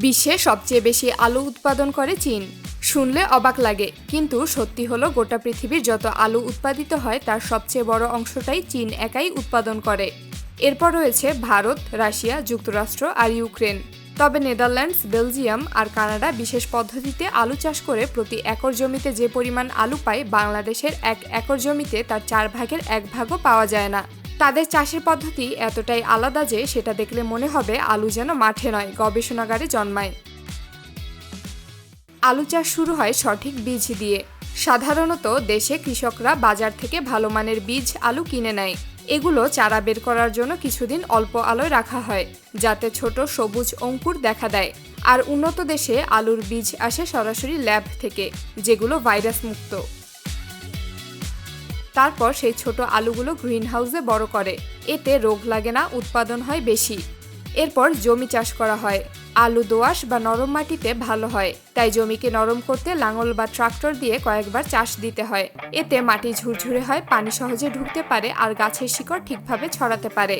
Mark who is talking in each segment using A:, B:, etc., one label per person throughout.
A: বিশ্বে সবচেয়ে বেশি আলু উৎপাদন করে চীন। শুনলে অবাক লাগে, কিন্তু সত্যি হলো গোটা পৃথিবীর যত আলু উৎপাদিত হয় তার সবচেয়ে বড় অংশটাই চীন একাই উৎপাদন করে। এরপর রয়েছে ভারত, রাশিয়া, যুক্তরাষ্ট্র আর ইউক্রেন। তবে নেদারল্যান্ডস, বেলজিয়াম আর কানাডা বিশেষ পদ্ধতিতে আলু চাষ করে প্রতি একর জমিতে যে পরিমাণ আলু পায়, বাংলাদেশের 1 একর জমিতে তার 4 ভাগের 1 ভাগও পাওয়া যায় না। তাদের চাষের পদ্ধতি এতটাই আলাদা যে সেটা দেখলে মনে হবে আলু যেন মাঠে নয়, গবেষণাগারে জন্মায়। আলু চাষ শুরু হয় সঠিক বীজ দিয়ে। সাধারণত দেশে কৃষকরা বাজার থেকে ভালো মানের বীজ আলু কিনে নেয়। এগুলো চারা বের করার জন্য কিছুদিন অল্প আলোয় রাখা হয়, যাতে ছোট সবুজ অঙ্কুর দেখা দেয়। আর উন্নত দেশে আলুর বীজ আসে সরাসরি ল্যাব থেকে, যেগুলো ভাইরাস মুক্ত। তারপর সেই ছোট আলুগুলো গ্রিনহাউসে বড় করে। এতে রোগ লাগে না, উৎপাদন হয় বেশি। এরপর জমি চাষ করা হয়। আলু দোআঁশ বা নরম মাটিতে ভালো হয়, তাই জমিকে নরম করতে লাঙল বা ট্রাক্টর দিয়ে কয়েকবার চাষ দিতে হয়। এতে মাটি ঝুরঝুরে হয়, পানি সহজে ঢুকতে পারে আর গাছের শিকড় ঠিকভাবে ছড়াতে পারে।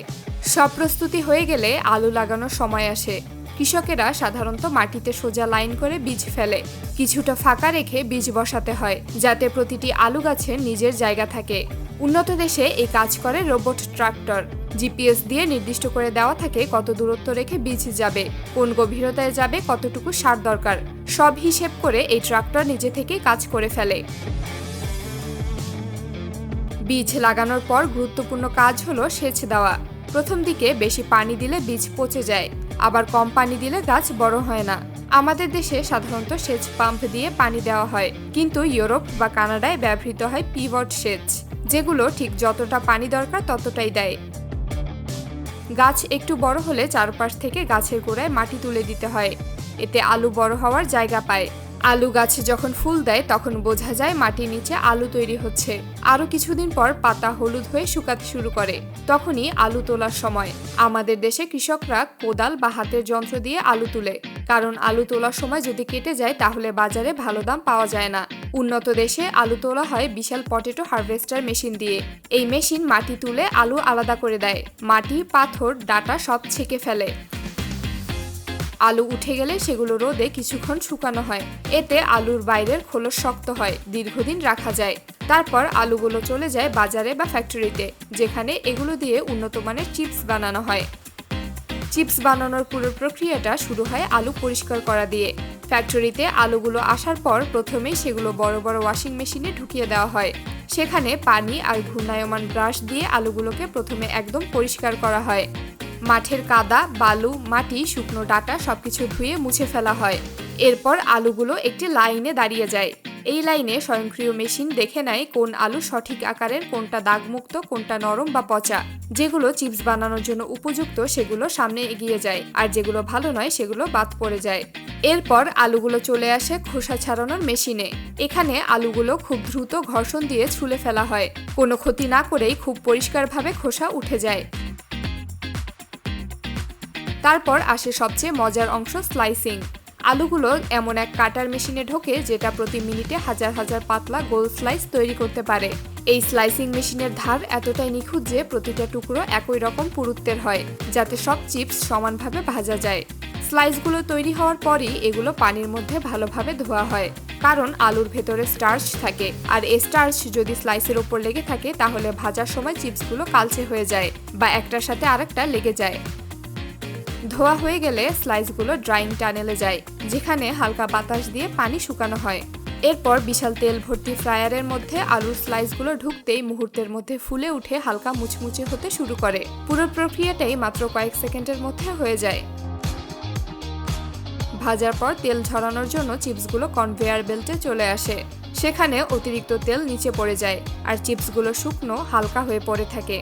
A: সব প্রস্তুতি হয়ে গেলে আলু লাগানোর সময় আসে। কৃষকেরা সাধারণত মাটিতে সোজা লাইন করে বীজ ফেলে। কিছুটা ফাঁকা রেখে বীজ বসাতে হয়, যাতে প্রতিটি আলু গাছের নিজের জায়গা থাকে। উন্নত দেশে এই কাজ করে রোবট ট্রাক্টর। জিপিএস দিয়ে নির্দিষ্ট করে দেওয়া থাকে কত দূরত্ব রেখে বীজ যাবে, কোন গভীরতায় যাবে, কতটুকু সার দরকার। সব হিসেব করে এই ট্রাক্টর নিজে থেকেই কাজ করে ফেলে। বীজ লাগানোর পর গুরুত্বপূর্ণ কাজ হলো সেচ দেওয়া। প্রথম দিকে বেশি পানি দিলে বীজ পচে যায়, আবার কম পানি দিলে গাছ বড় হয় না। আমাদের দেশে সাধারণত সেচ পাম্প দিয়ে পানি দেওয়া হয়, কিন্তু ইউরোপ বা কানাডায় ব্যবহৃত হয় পিভট সেচ, যেগুলো ঠিক যতটা পানি দরকার ততটাই দেয়। গাছ একটু বড় হলে চারপাশ থেকে গাছের গোড়ায় মাটি তুলে দিতে হয়, এতে আলু বড় হওয়ার জায়গা পায়। আলু গাছে যখন ফুল দেয় তখন বোঝা যায় মাটির নিচে আলু তৈরি হচ্ছে। আরও কিছুদিন পর পাতা হলুদ হয়ে শুকাতে শুরু করে, তখনই আলু তোলার সময়। আমাদের দেশে কৃষকরা কোদাল বা হাতের যন্ত্র দিয়ে আলু তুলে, কারণ আলু তোলার সময় যদি কেটে যায় তাহলে বাজারে ভালো দাম পাওয়া যায় না। উন্নত দেশে আলু তোলা হয় বিশাল পটেটো হারভেস্টার মেশিন দিয়ে। এই মেশিন মাটি তুলে আলু আলাদা করে দেয়, মাটি, পাথর, ডাটা সব ছেঁকে ফেলে। আলু উঠে গেলে সেগুলো রোদে কিছুক্ষণ শুকানো হয়, এতে আলুর বাইরের খোলস শক্ত হয়, দীর্ঘদিন রাখা যায়। তারপর আলুগুলো চলে যায় বাজারে বা ফ্যাক্টরিতে, যেখানে এগুলো দিয়ে উন্নত মানের চিপস বানানো হয়। চিপস বানানোর পুরো প্রক্রিয়াটা শুরু হয় আলু পরিষ্কার করা দিয়ে। ফ্যাক্টরিতে আলুগুলো আসার পর প্রথমেই সেগুলো বড় বড় ওয়াশিং মেশিনে ঢুকিয়ে দেওয়া হয়। সেখানে পানি আর ঘূর্ণায়মান ব্রাশ দিয়ে আলুগুলোকে প্রথমে একদম পরিষ্কার করা হয়। মাঠের কাদা, বালু, মাটি, শুকনো ডাটা সবকিছু ধুয়ে মুছে ফেলা হয়। এরপর আলুগুলো একটি লাইনে দাঁড়িয়ে যায়। এই লাইনে স্বয়ংক্রিয় মেশিন দেখে নেয় কোন আলু সঠিক আকারের, কোনটা দাগমুক্ত, কোনটা নরম বা পচা। যেগুলো চিপস বানানোর জন্য উপযুক্ত সেগুলো সামনে এগিয়ে যায়, আর যেগুলো ভালো নয় সেগুলো বাদ পড়ে যায়। এরপর আলুগুলো চলে আসে খোসা ছাড়ানোর মেশিনে। এখানে আলুগুলো খুব দ্রুত ঘর্ষণ দিয়ে ছুলে ফেলা হয়, কোনো ক্ষতি না করেই খুব পরিষ্কারভাবে খোসা উঠে যায়। তারপর আসে সবচেয়ে মজার অংশ, স্লাইসিং। আলুগুলো এমন এক কাটার মেশিনে ঢোকে যেটা প্রতি মিনিটে হাজার হাজার পাতলা গোল স্লাইস তৈরি করতে পারে। এই স্লাইসিং মেশিনের ধার এতটাই নিখুঁত যে প্রতিটা টুকরো একই রকম পুরুত্বের হয়, যাতে সব চিপস সমানভাবে ভাজা যায়। স্লাইসগুলো তৈরি হওয়ার পরই এগুলো পানির মধ্যে ভালোভাবে ধোয়া হয়, কারণ আলুর ভেতরে স্টার্চ থাকে, আর এই স্টার্চ যদি স্লাইসের ওপর লেগে থাকে তাহলে ভাজার সময় চিপসগুলো কালচে হয়ে যায় বা একটার সাথে আরেকটা লেগে যায়। ধোয়া হয়ে গেলে স্লাইসগুলো ড্রাইং টানেলে যায়, যেখানে হালকা বাতাস দিয়ে পানি শুকানো হয়। এরপর বিশাল তেল ভর্তি ফ্রায়ারের মধ্যে আলুর স্লাইসগুলো ঢুকতেই মুহূর্তের মধ্যে ফুলে উঠে হালকা মুচমুচে হতে শুরু করে। পুরো প্রক্রিয়াটাই মাত্র কয়েক সেকেন্ডের মধ্যে হয়ে যায়। ভাজার পর তেল ঝরানোর জন্য চিপসগুলো কনভেয়ার বেল্টে চলে আসে। সেখানে অতিরিক্ত তেল নিচে পড়ে যায়, আর চিপসগুলো শুকনো হালকা হয়ে পড়ে থাকে।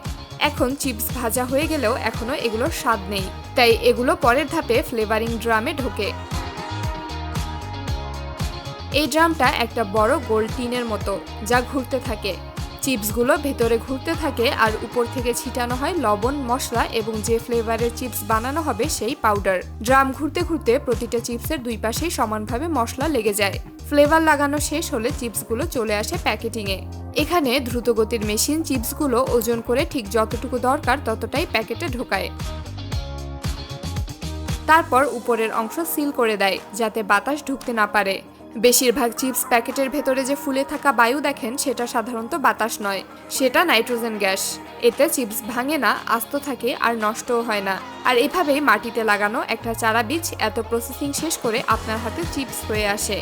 A: এখন চিপস ভাজা হয়ে গেলেও এখনো এগুলোর স্বাদ নেই, তাই এগুলো পরের ধাপে ফ্লেভারিং ড্রামে ঢোকে। এই ড্রামটা একটা বড় গোল টিনের মতো, যা ঘুরতে থাকে। চিপসগুলো ভেতরে ঘুরতে থাকে আর উপর থেকে ছিটানো হয় লবণ, মশলা এবং যে ফ্লেভারের চিপস বানানো হবে সেই পাউডার। ড্রাম ঘুরতে ঘুরতে প্রতিটা চিপসের দুই পাশেই সমানভাবে মশলা লেগে যায়। ফ্লেভার লাগানো শেষ হলে চিপসগুলো চলে আসে প্যাকেটিংয়ে। এখানে দ্রুতগতির মেশিন চিপসগুলো ওজন করে ঠিক যতটুকু দরকার ততটাই প্যাকেটে ঢোকায়। তারপর উপরের অংশ সিল করে দেয় যাতে বাতাস ঢুকতে না পারে। বেশিরভাগ চিপস প্যাকেটের ভেতরে যে ফুলে থাকা বায়ু দেখেন সেটা সাধারণত বাতাস নয়, সেটা নাইট্রোজেন গ্যাস। এতে চিপস ভাঙে না, আস্ত থাকে আর নষ্টও হয় না। আর এভাবেই মাটিতে লাগানো একটা চারা বীজ এত প্রসেসিং শেষ করে আপনার হাতে চিপস হয়ে আসে।